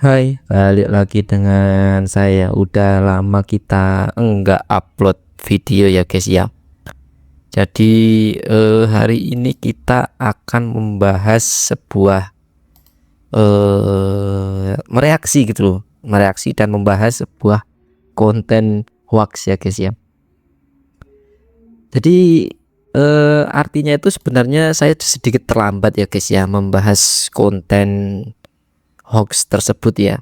Hai, balik lagi dengan saya. Udah lama kita enggak upload video ya guys ya. Jadi hari ini kita akan membahas sebuah mereaksi gitu loh, mereaksi dan membahas sebuah konten hoax ya guys ya. Jadi artinya itu sebenarnya saya sedikit terlambat ya guys ya membahas konten hoax tersebut ya.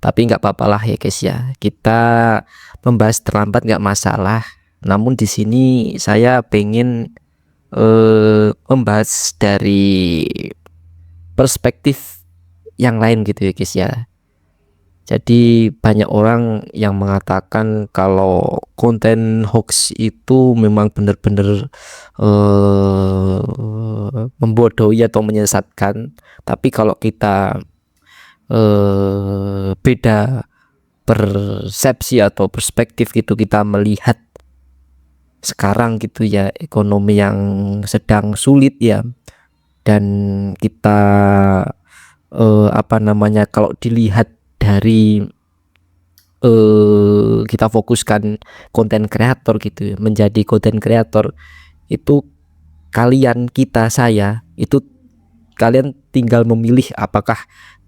Tapi nggak apa-apa lah ya guys ya. Kita membahas terlambat nggak masalah. Namun di sini saya pengen membahas dari perspektif yang lain gitu ya guys ya. Jadi banyak orang yang mengatakan kalau konten hoax itu memang benar-benar membodohi atau menyesatkan. Tapi kalau kita beda persepsi atau perspektif gitu, kita melihat sekarang gitu ya, ekonomi yang sedang sulit ya, dan kita kalau dilihat dari kita fokuskan konten kreator gitu ya, menjadi konten kreator itu saya itu kalian tinggal memilih apakah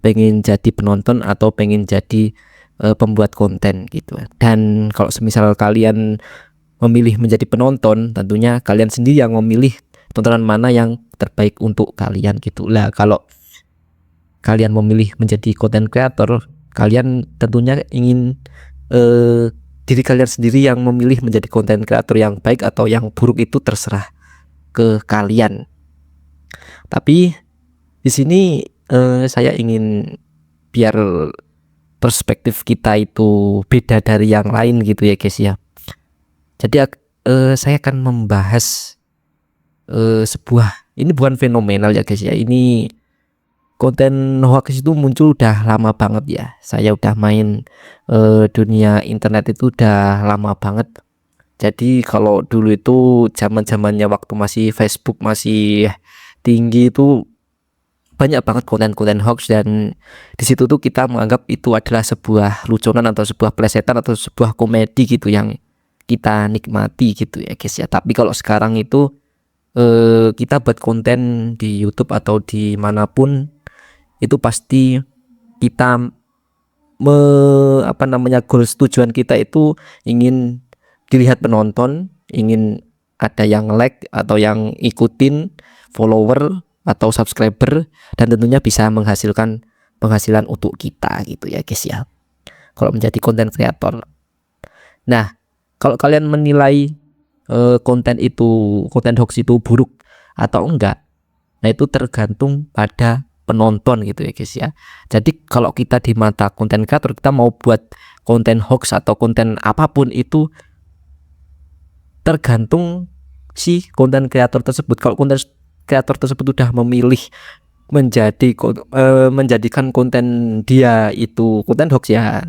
pengen jadi penonton atau pengen jadi pembuat konten gitu. Dan kalau semisal kalian memilih menjadi penonton, tentunya kalian sendiri yang memilih tontonan mana yang terbaik untuk kalian gitu lah. Kalau kalian memilih menjadi konten kreator, kalian tentunya ingin diri kalian sendiri yang memilih menjadi konten kreator yang baik atau yang buruk itu terserah ke kalian. Tapi di sini saya ingin biar perspektif kita itu beda dari yang lain gitu ya guys ya. Jadi saya akan membahas sebuah, ini bukan fenomenal ya guys ya. Ini konten hoax itu muncul udah lama banget ya. Saya udah main dunia internet itu udah lama banget. Jadi kalau dulu itu zaman-zamannya waktu masih Facebook masih tinggi itu banyak banget konten-konten hoax, dan di situ tuh kita menganggap itu adalah sebuah lucuan atau sebuah plesetan atau sebuah komedi gitu yang kita nikmati gitu ya guys ya. Tapi kalau sekarang itu kita buat konten di YouTube atau di manapun itu pasti kita goals tujuan kita itu ingin dilihat penonton, ingin ada yang like atau yang ikutin, follower atau subscriber, dan tentunya bisa menghasilkan penghasilan untuk kita gitu ya guys ya, kalau menjadi konten kreator. Nah, kalau kalian menilai konten hoax itu buruk atau enggak, nah itu tergantung pada penonton gitu ya guys ya. Jadi kalau kita di mata konten kreator, kita mau buat konten hoax atau konten apapun itu tergantung si konten kreator tersebut. Kalau konten kreator tersebut udah memilih menjadikan konten dia itu konten hoax, ya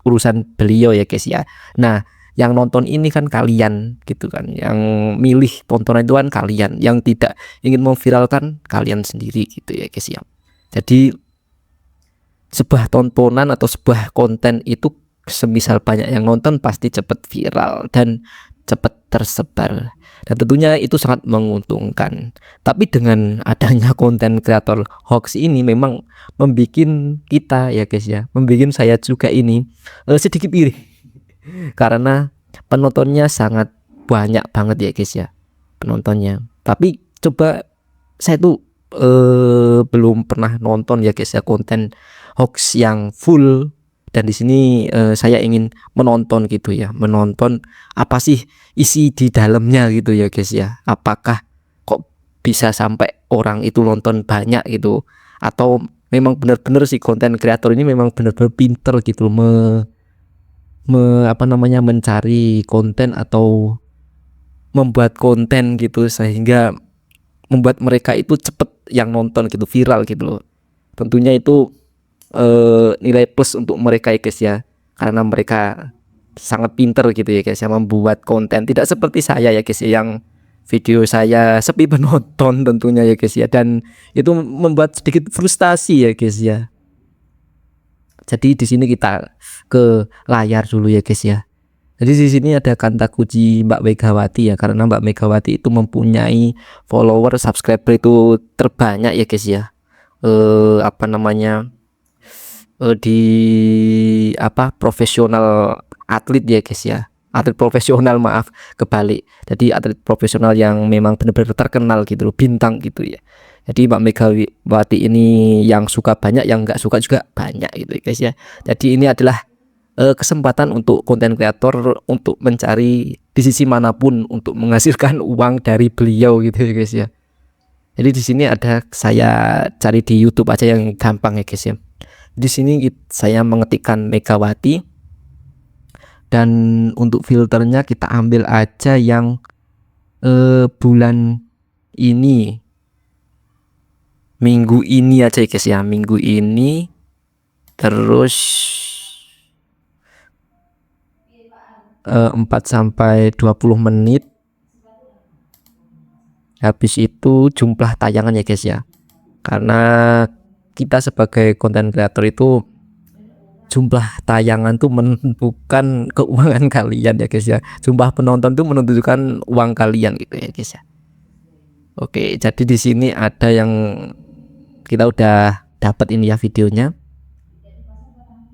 urusan beliau ya guys ya. Nah, yang nonton ini kan kalian gitu kan, yang milih tontonan itu kan kalian, yang tidak ingin memviralkan kalian sendiri gitu ya guys ya. Jadi sebuah tontonan atau sebuah konten itu semisal banyak yang nonton pasti cepat viral dan cepat tersebar, dan tentunya itu sangat menguntungkan. Tapi dengan adanya konten kreator hoax ini memang membuat kita ya guys ya, membuat saya juga ini sedikit iri karena penontonnya sangat banyak banget ya guys ya, penontonnya. Tapi coba saya tuh belum pernah nonton ya guys ya konten hoax yang full, dan di sini saya ingin menonton gitu ya, menonton apa sih isi di dalamnya gitu ya guys ya. Apakah kok bisa sampai orang itu nonton banyak gitu, atau memang benar-benar si konten kreator ini memang benar-benar pinter gitu mencari konten atau membuat konten gitu sehingga membuat mereka itu cepet yang nonton gitu, viral gitu loh. Tentunya itu nilai plus untuk mereka ya guys ya, karena mereka sangat pinter gitu ya guys ya membuat konten, tidak seperti saya ya guys ya, yang video saya sepi penonton tentunya ya guys ya, dan itu membuat sedikit frustasi ya guys ya. Jadi di sini kita ke layar dulu ya guys ya. Jadi di sini ada kata kunci Mbak Megawati ya, karena Mbak Megawati itu mempunyai follower subscriber itu terbanyak ya guys ya. Apa namanya? Di apa profesional atlet ya guys ya, atlet profesional, maaf kebalik, jadi atlet profesional yang memang benar-benar terkenal gitu loh, bintang gitu ya. Jadi Mbak Megawati ini yang suka banyak, yang nggak suka juga banyak gitu ya guys ya. Jadi ini adalah kesempatan untuk konten kreator untuk mencari di sisi manapun untuk menghasilkan uang dari beliau gitu ya guys ya. Jadi di sini ada, saya cari di YouTube aja yang gampang ya guys ya. Di sini saya mengetikkan Megawati, dan untuk filternya kita ambil aja yang bulan ini, minggu ini aja ya guys ya, minggu ini. Terus 4 sampai 20 menit. Habis itu jumlah tayangan ya guys ya, karena kita sebagai konten kreator itu jumlah tayangan tuh menentukan keuangan kalian ya guys ya. Jumlah penonton tuh menentukan uang kalian gitu ya guys ya. Oke, jadi di sini ada yang kita udah dapat ini ya videonya.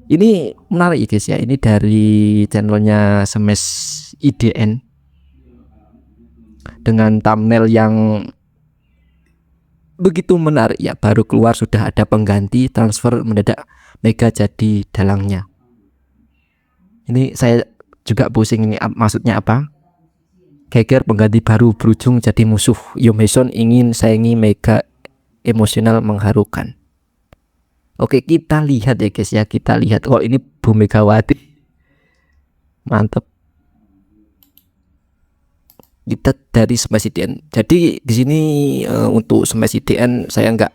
Ini menarik ya guys ya. Ini dari channelnya Smash IDN dengan thumbnail yang begitu menarik ya. Baru keluar sudah ada pengganti, transfer mendadak Mega jadi dalangnya. Ini saya juga pusing, ini maksudnya apa? Geger pengganti baru berujung jadi musuh. Yomeson ingin saingi Mega, emosional mengharukan. Oke, kita lihat ya guys ya, kita lihat. Oh, ini Bu Megawati, mantep. Kita dari Smash IDN. Jadi di sini untuk Smash IDN saya nggak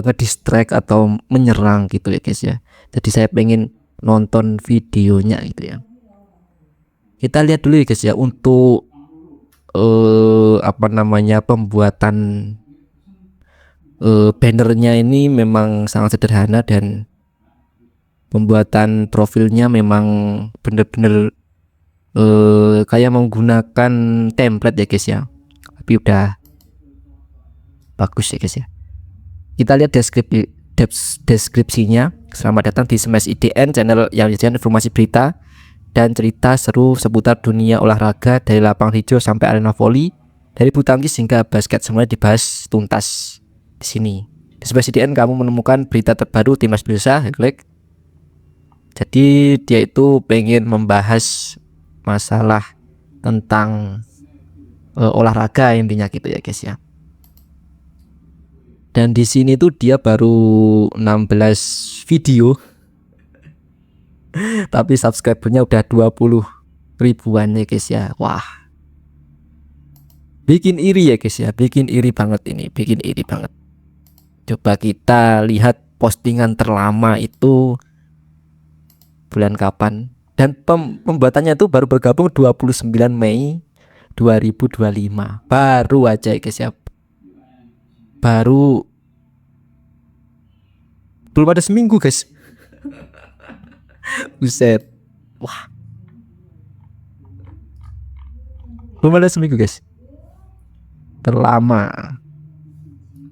ngedistract atau menyerang gitu ya guys ya. Jadi saya pengen nonton videonya gitu ya. Kita lihat dulu ya guys ya, untuk apa namanya, pembuatan bannernya ini memang sangat sederhana, dan pembuatan profilnya memang bener-bener kayak menggunakan template ya guys ya, tapi udah bagus ya guys ya. Kita lihat deskripsinya. Selamat datang di Smash IDN, channel yang menyajikan informasi, berita, dan cerita seru seputar dunia olahraga dari lapangan hijau sampai arena voli, dari bulu tangkis hingga basket, semuanya dibahas tuntas di sini. Di Smash IDN kamu menemukan berita terbaru timnas Indonesia. Klik. Jadi dia itu pengen membahas masalah tentang olahraga intinya gitu ya guys ya. Dan di sini tuh dia baru 16 video tapi subscribernya udah 20 ribuan ya guys ya. Wah, bikin iri ya guys ya, bikin iri banget ini, bikin iri banget. Coba kita lihat postingan terlama itu bulan kapan, dan pembuatannya itu baru bergabung 29 Mei 2025. Baru aja ya guys ya, baru belum ada seminggu guys. Buset. Wah, belum ada seminggu guys. Terlama,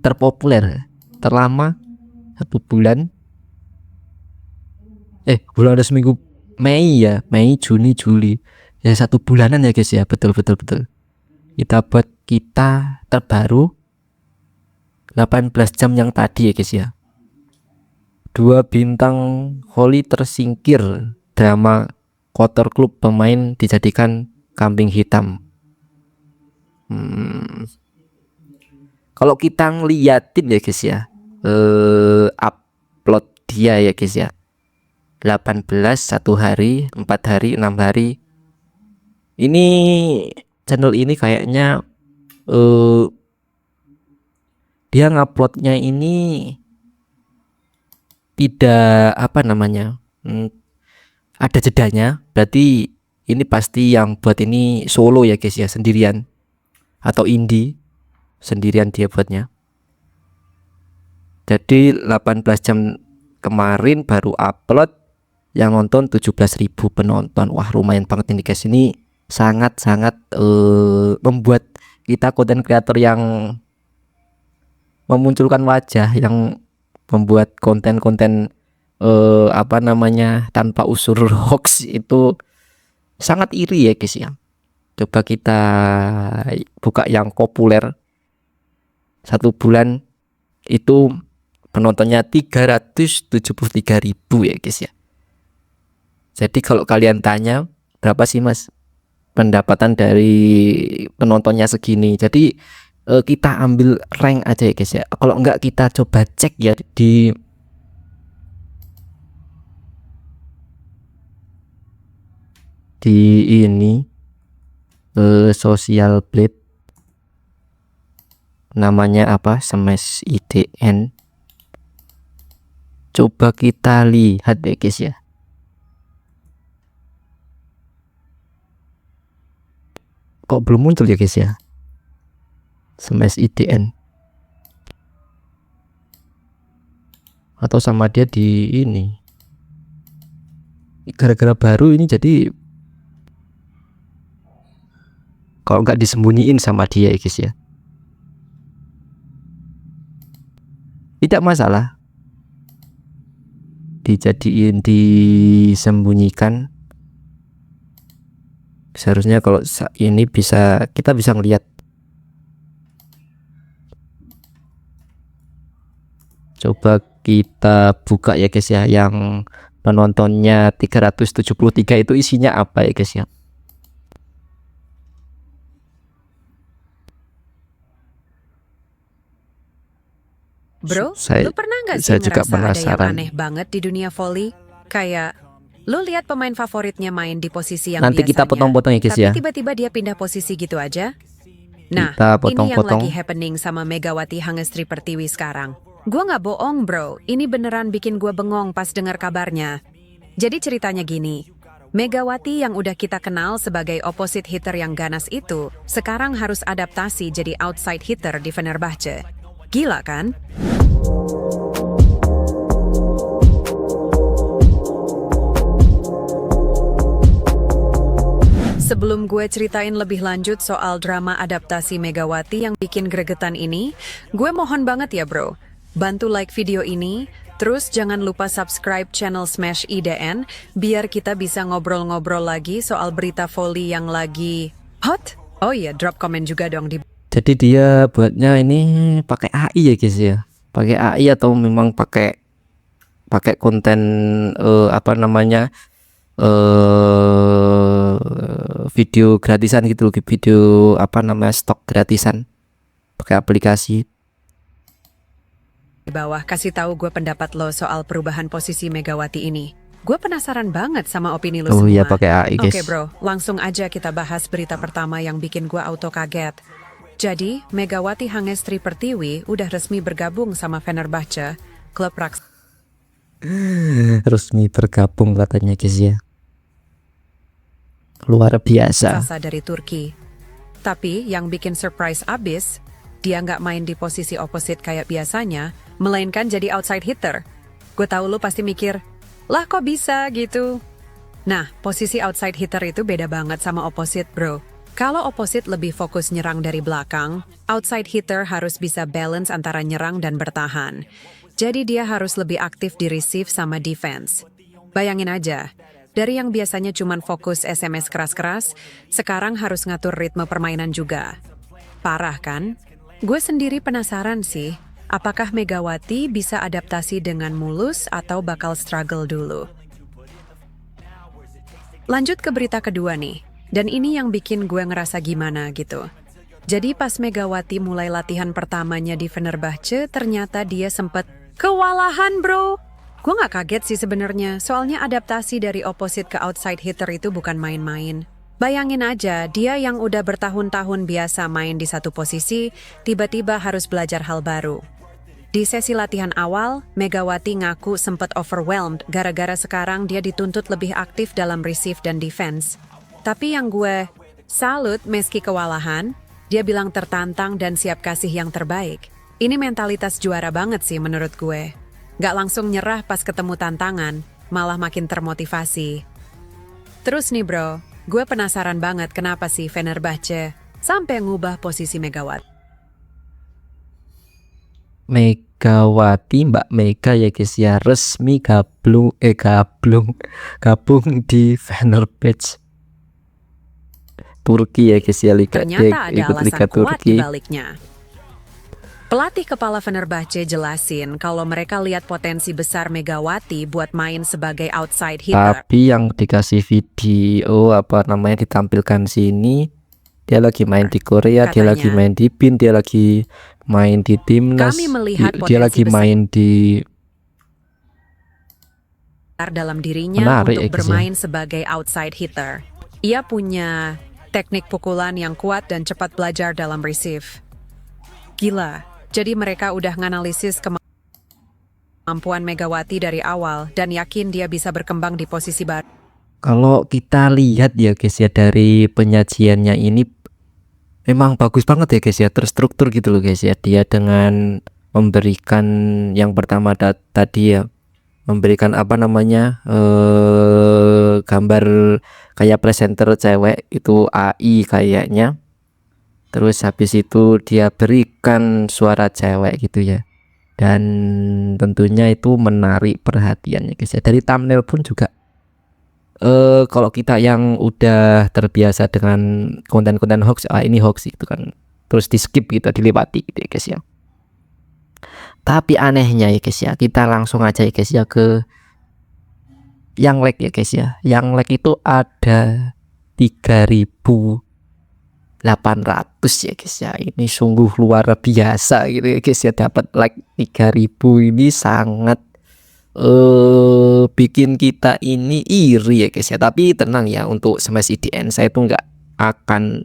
terpopuler, terlama 1 bulan. Belum ada seminggu. Mei ya, Mei, Juni, Juli, ya 1 bulanan ya guys ya. Betul. Kita buat kita terbaru 18 jam yang tadi ya guys ya. 2 bintang Holly tersingkir, drama kotor klub pemain dijadikan kambing hitam. Kalau kita ngeliatin ya guys ya, upload dia ya guys ya, 18, 1 hari, 4 hari, 6 hari. Ini channel ini kayaknya dia nguploadnya ini tidak apa namanya, ada jedanya. Berarti ini pasti yang buat ini solo ya guys ya, sendirian atau indie, sendirian dia buatnya. Jadi 18 jam kemarin baru upload yang nonton 17.000 penonton. Wah, lumayan banget ini guys. Ini sangat-sangat membuat kita konten kreator yang memunculkan wajah, yang membuat konten-konten tanpa unsur hoax itu sangat iri ya guys ya. Coba kita buka yang populer, 1 bulan itu penontonnya 373.000 ya guys ya. Jadi kalau kalian tanya berapa sih mas pendapatan dari penontonnya segini, jadi kita ambil rank aja ya guys ya. Kalau enggak kita coba cek ya di ini Social Blade, namanya apa, Smash IDN. Coba kita lihat ya guys ya. Kok belum muncul ya guys ya, Smash IDN, atau sama dia di ini gara-gara baru ini, jadi kalau nggak disembunyiin sama dia ya guys ya, tidak masalah dijadiin disembunyikan. Seharusnya kalau ini kita bisa ngelihat. Coba kita buka ya guys ya, yang penontonnya 373 itu isinya apa ya guys ya. Bro, lu pernah nggak sih saya juga ngerasa ada yang penasaran. aneh banget di dunia volley? Kayak lu lihat pemain favoritnya main di posisi yang Nanti kita biasanya, potong-potong ya guys tapi ya. tiba-tiba dia pindah posisi gitu aja. Nah, Kita ini yang potong-potong. lagi happening sama Megawati Hangestri Pertiwi sekarang. Gua nggak bohong bro, ini beneran bikin gua bengong pas dengar kabarnya. Jadi ceritanya gini, Megawati yang udah kita kenal sebagai opposite hitter yang ganas itu, sekarang harus adaptasi jadi outside hitter di Fenerbahce. Gila kan? Sebelum gue ceritain lebih lanjut soal drama adaptasi Megawati yang bikin gregetan ini, gue mohon banget ya bro, bantu like video ini, terus jangan lupa subscribe channel Smash IDN, biar kita bisa ngobrol-ngobrol lagi soal berita volley yang lagi hot. Oh iya, drop komen juga dong di. Jadi dia buatnya ini pakai AI ya guys ya, pakai AI atau memang pakai konten video gratisan gitu, video stok gratisan pakai aplikasi. Di bawah kasih tahu gue pendapat lo soal perubahan posisi Megawati ini. Gue penasaran banget sama opini lo semua. Oh iya, pakai AI guys. Oke bro, langsung aja kita bahas berita pertama yang bikin gue auto kaget. Jadi, Megawati Hangestri Pertiwi udah resmi bergabung sama Fenerbahce, klub raksasa. Resmi bergabung katanya guys ya. Luar biasa. Dari Turki. Tapi yang bikin surprise abis, dia nggak main di posisi opposite kayak biasanya, melainkan jadi outside hitter. Gue tahu lu pasti mikir, lah kok bisa gitu? Nah, posisi outside hitter itu beda banget sama opposite bro. Kalau opposite lebih fokus nyerang dari belakang, outside hitter harus bisa balance antara nyerang dan bertahan. Jadi dia harus lebih aktif di receive sama defense. Bayangin aja, dari yang biasanya cuman fokus SMS keras-keras, sekarang harus ngatur ritme permainan juga. Parah kan? Gue sendiri penasaran sih, apakah Megawati bisa adaptasi dengan mulus atau bakal struggle dulu? Lanjut ke berita kedua nih. Dan ini yang bikin gue ngerasa gimana gitu. Jadi pas Megawati mulai latihan pertamanya di Fenerbahce, ternyata dia sempet kewalahan bro. Gue gak kaget sih sebenarnya, soalnya adaptasi dari opposite ke outside hitter itu bukan main-main. Bayangin aja, dia yang udah bertahun-tahun biasa main di satu posisi, tiba-tiba harus belajar hal baru. Di sesi latihan awal, Megawati ngaku sempet overwhelmed gara-gara sekarang dia dituntut lebih aktif dalam receive dan defense. Tapi yang gue salut meski kewalahan, dia bilang tertantang dan siap kasih yang terbaik. Ini mentalitas juara banget sih menurut gue. Nggak langsung nyerah pas ketemu tantangan, malah makin termotivasi. Terus nih bro, gue penasaran banget kenapa sih Fenerbahce sampai ngubah posisi Megawati. Megawati, Mbak Mega ya guys ya, resmi gabung di Fenerbahce Turki ya guys ya, Ternyata ada ikut alasan Liga kuat di Turki. baliknya. Pelatih kepala Fenerbahce jelasin kalau mereka lihat potensi besar Megawati buat main sebagai outside hitter. Tapi yang dikasih video ditampilkan sini, dia lagi main di Korea, dia Katanya, lagi main di BIN, dia lagi main di timnas, kami melihat dia lagi potensi main di dalam dirinya Menarik untuk ya, guys, bermain sebagai outside hitter. Ia punya teknik pukulan yang kuat dan cepat belajar dalam receive. Gila, jadi mereka udah nganalisis kemampuan Megawati dari awal dan yakin dia bisa berkembang di posisi baru. Kalau kita lihat ya guys ya, dari penyajiannya ini memang bagus banget ya guys ya, terstruktur gitu loh guys ya. Dia dengan memberikan yang pertama tadi ya, memberikan gambar kayak presenter cewek itu AI kayaknya. Terus habis itu dia berikan suara cewek gitu ya. Dan tentunya itu menarik perhatiannya guys ya. Dari thumbnail pun juga kalau kita yang udah terbiasa dengan konten-konten hoax, ini hoax itu kan, terus di skip gitu, dilewati gitu ya guys ya. Tapi anehnya ya guys ya, kita langsung aja ya guys ya ke yang like ya guys ya. Yang like itu ada 3.800 ya guys ya. Ini sungguh luar biasa gitu ya guys ya, dapat like 3.000 ini sangat bikin kita ini iri ya guys ya. Tapi tenang ya, untuk Smash IDN saya tuh nggak akan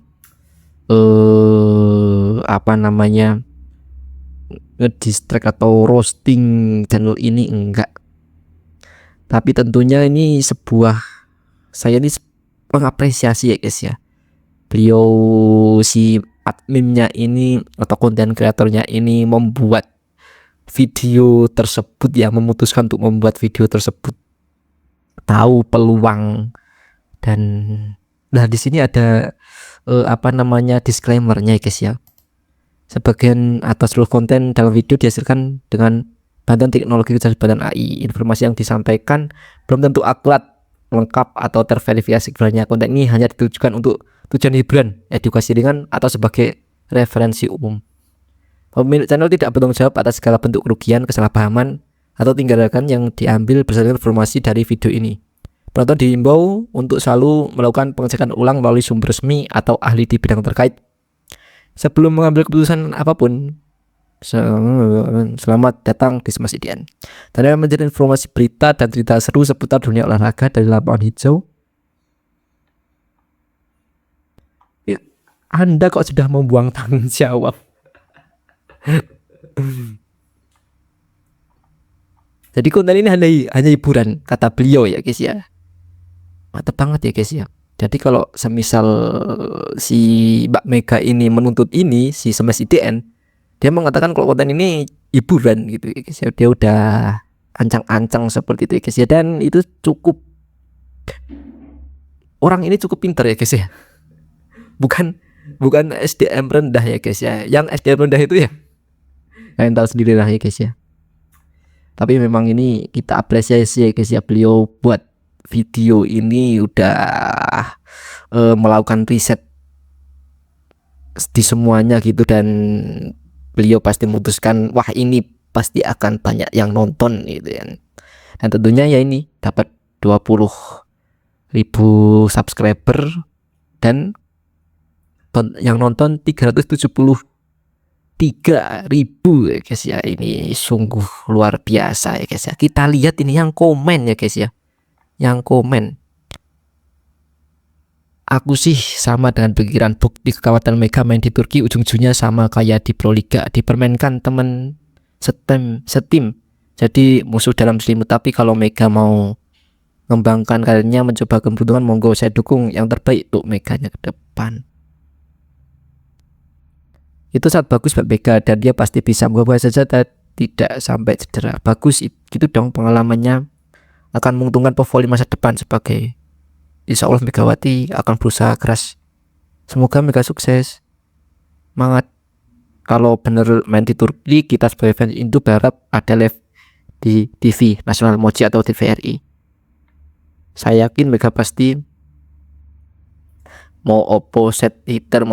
ngedistract atau roasting channel ini, enggak. Tapi tentunya ini saya ini mengapresiasi ya guys ya. Beliau si adminnya ini atau konten kreatornya ini membuat video tersebut ya, memutuskan untuk membuat video tersebut, tahu peluang. Dan nah di sini ada disclaimernya ya guys ya. Sebagian atas seluruh konten dalam video dihasilkan dengan bantuan teknologi kecerdasan AI. Informasi yang disampaikan belum tentu akurat, lengkap atau terverifikasi. Sebenarnya konten ini hanya ditujukan untuk tujuan hiburan, edukasi ringan atau sebagai referensi umum. Pemilik channel tidak bertanggung jawab atas segala bentuk kerugian, kesalahpahaman, atau tindakan yang diambil berdasarkan informasi dari video ini. Penonton diimbau untuk selalu melakukan pengecekan ulang melalui sumber resmi atau ahli di bidang terkait sebelum mengambil keputusan apapun. Selamat datang di Smash IDN. Dan menjadi informasi berita dan cerita seru seputar dunia olahraga dari lapangan hijau. Anda kok sudah membuang tanggung jawab? Jadi konten ini hanya hiburan, kata beliau ya guys ya. Mantap banget ya guys ya. Jadi kalau semisal si Mbak Mega ini menuntut ini si Smash IDN, dia mengatakan kalau konten ini hiburan gitu ya guys ya. Dia udah ancang-ancang seperti itu ya guys ya. Dan itu cukup, orang ini cukup pintar ya guys ya. Bukan SDM rendah ya guys ya. Yang SDM rendah itu ya kalian tahu sendiri lah ya guys ya. Tapi memang ini kita apresiasi ya guys ya, beliau buat video ini udah melakukan riset di semuanya gitu, dan beliau pasti memutuskan wah ini pasti akan banyak yang nonton gitu ya. Dan tentunya ya ini dapat 20.000 subscriber dan yang nonton 373.000 ya guys ya. Ini sungguh luar biasa ya guys ya. Kita lihat ini yang komen ya guys ya. Yang komen, aku sih sama dengan pikiran bukti kekhawatiran Mega main di Turki ujung-ujungnya sama kayak di Pro Liga, dipermainkan temen setim jadi musuh dalam selimut. Tapi kalau Mega mau mengembangkan karirnya, mencoba keuntungan, monggo saya dukung yang terbaik untuk Meganya ke depan. Itu sangat bagus buat Mega dan dia pasti bisa mengubah saja tidak sampai cedera. Bagus gitu dong pengalamannya akan menguntungkan portfolio masa depan sebagai. Insya Allah Megawati akan berusaha keras. Semoga Mega sukses. Semangat. Kalau bener main di Turki, kita sebagai fans Indo berharap ada live di TV nasional Mochi atau TVRI. Saya yakin Mega pasti mau opposite hitter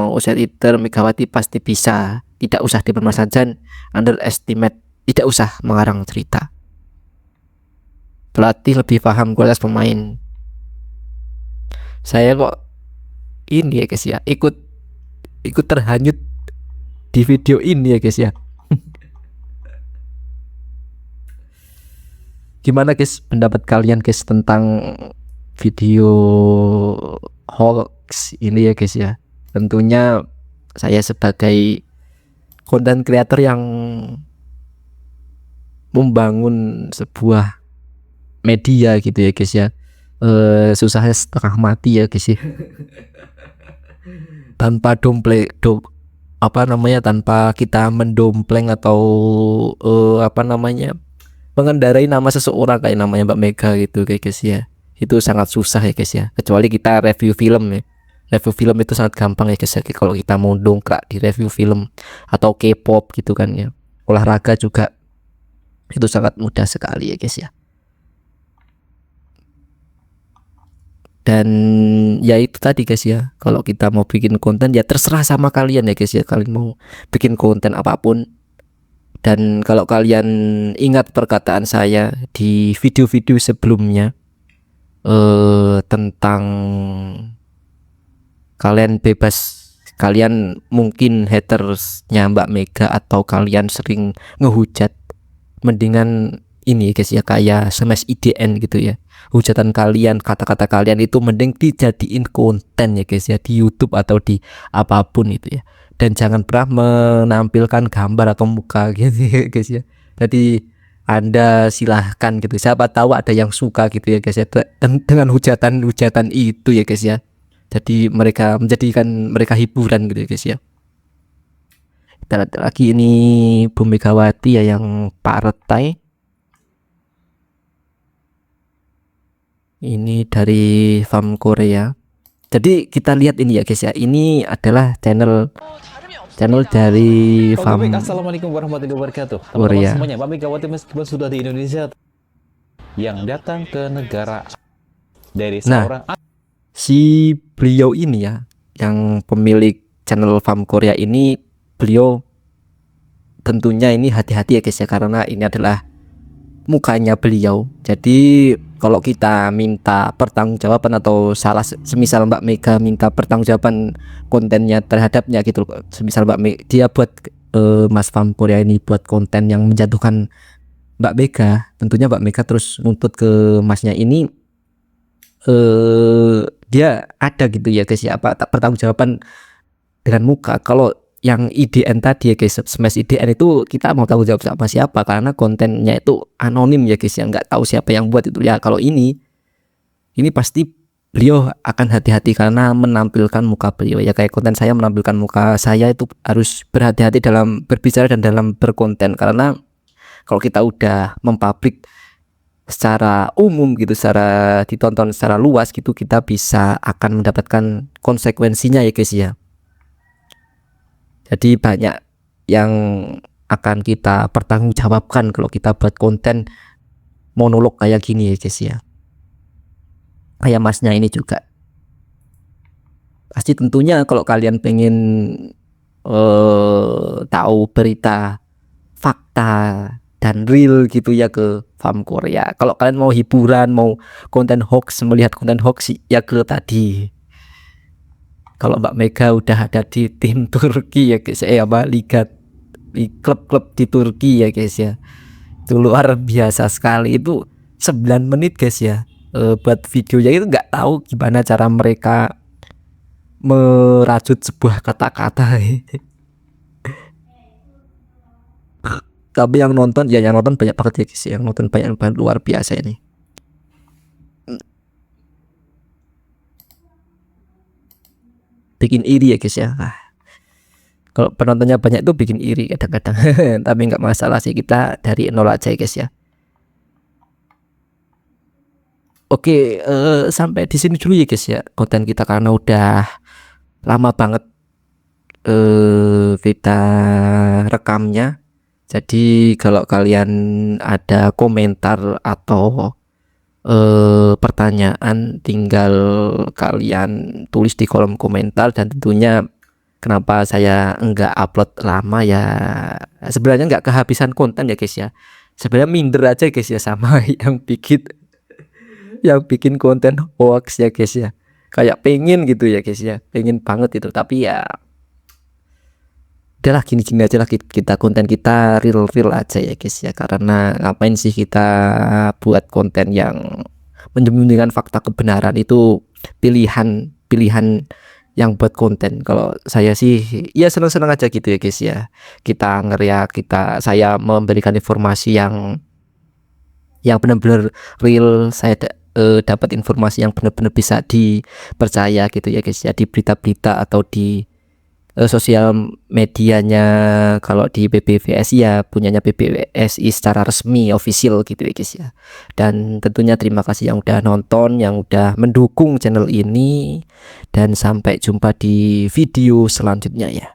Megawati pasti bisa. Tidak usah dipermasalahkan, underestimate, tidak usah mengarang cerita. Pelatih lebih paham kualitas pemain. Saya kok ini ya guys ya, ikut terhanyut di video ini ya guys ya. Gimana guys pendapat kalian guys tentang video hoax ini ya guys ya? Tentunya saya sebagai content creator yang membangun sebuah media gitu ya guys ya, susahnya setengah mati ya guys ya. Tanpa tanpa kita mendompleng atau mengendarai nama seseorang kayak namanya Mbak Mega gitu kayak guys ya, itu sangat susah ya guys ya. Kecuali kita review film ya, review film itu sangat gampang ya guys ya. Kalau kita mau dongkrak di review film atau K-pop gitu kan ya, olahraga juga itu sangat mudah sekali ya guys ya. Dan ya itu tadi guys ya, kalau kita mau bikin konten ya terserah sama kalian ya guys ya, kalian mau bikin konten apapun. Dan kalau kalian ingat perkataan saya di video-video sebelumnya tentang kalian bebas, kalian mungkin hatersnya Mbak Mega atau kalian sering ngehujat, mendingan ini guys ya, kayak smash IDN gitu ya. Hujatan kalian, kata-kata kalian itu mending dijadiin konten ya guys ya, di YouTube atau di apapun itu ya. Dan jangan pernah menampilkan gambar atau muka gitu ya guys ya. Jadi Anda silahkan gitu, siapa tahu ada yang suka gitu ya guys ya, dengan hujatan itu ya guys ya. Jadi mereka menjadikan mereka hiburan gitu ya guys ya. Kita lihat lagi ini Bu Megawati ya yang partai. Ini dari Farm Korea. Jadi kita lihat ini ya guys ya, ini adalah channel dari Farm. Assalamualaikum warahmatullahi wabarakatuh. Korea. Teman-teman semuanya, Mbak Megawati meskipun sudah di Indonesia, yang datang ke negara dari seorang si beliau ini ya, yang pemilik channel Farm Korea ini, beliau tentunya ini hati-hati ya guys ya, karena ini adalah mukanya beliau. Jadi kalau kita minta pertanggungjawaban atau salah, semisal Mbak Mega minta pertanggungjawaban kontennya terhadapnya gitu, semisal Mbak Mega dia buat Mas Farm Korea ini buat konten yang menjatuhkan Mbak Mega, tentunya Mbak Mega terus nuntut ke masnya ini, dia ada gitu ya guys ya, apa pertanggungjawaban dengan muka. Kalau yang IDN tadi ya guys, smash IDN itu kita mau tahu jawab sama siapa, karena kontennya itu anonim ya guys ya, nggak tahu siapa yang buat itu ya. Kalau ini pasti beliau akan hati-hati karena menampilkan muka beliau ya, kayak konten saya menampilkan muka saya, itu harus berhati-hati dalam berbicara dan dalam berkonten, karena kalau kita udah mempublik secara umum gitu, secara ditonton secara luas gitu, kita bisa akan mendapatkan konsekuensinya ya guys ya. Jadi banyak yang akan kita pertanggungjawabkan kalau kita buat konten monolog kayak gini ya guys ya. Kayak masnya ini juga. Pasti tentunya kalau kalian pengen tahu berita fakta dan real gitu ya ke Farm Korea. Kalau kalian mau hiburan, mau konten hoax, melihat konten hoax ya ke tadi. Kalau Mbak Mega udah ada di tim Turki ya guys, liga di klub-klub di Turki ya guys ya, itu luar biasa sekali. Itu 9 menit guys ya, buat videonya itu nggak tahu gimana cara mereka merajut sebuah kata-kata. Tapi yang nonton banyak banget ya guys, yang nonton banyak banget, luar biasa ini. Bikin iri ya guys ya. Kalau penontonnya banyak itu bikin iri kadang-kadang. Tapi nggak masalah sih, kita dari nol aja ya guys ya. Oke, sampai di sini dulu ya guys ya konten kita, karena udah lama banget kita rekamnya. Jadi kalau kalian ada komentar atau pertanyaan, tinggal kalian tulis di kolom komentar. Dan tentunya kenapa saya enggak upload lama ya, sebenarnya enggak kehabisan konten ya guys ya, sebenarnya minder aja guys ya sama yang bikin konten hoax ya guys ya. Kayak pengen gitu ya guys ya, pengen banget itu, tapi ya udahlah, gini-gini aja lah, kita konten kita real aja ya guys ya. Karena ngapain sih kita buat konten yang menyembunyikan fakta kebenaran, itu pilihan yang buat konten. Kalau saya sih ya seneng-seneng aja gitu ya guys ya, kita ngeriak, saya memberikan informasi yang benar-benar real. Saya dapat informasi yang benar-benar bisa dipercaya gitu ya guys ya, di berita-berita atau di sosial medianya. Kalau di BBVSI ya punyanya BBVSI secara resmi official gitu ya guys ya. Dan tentunya terima kasih yang udah nonton, yang udah mendukung channel ini, dan sampai jumpa di video selanjutnya ya.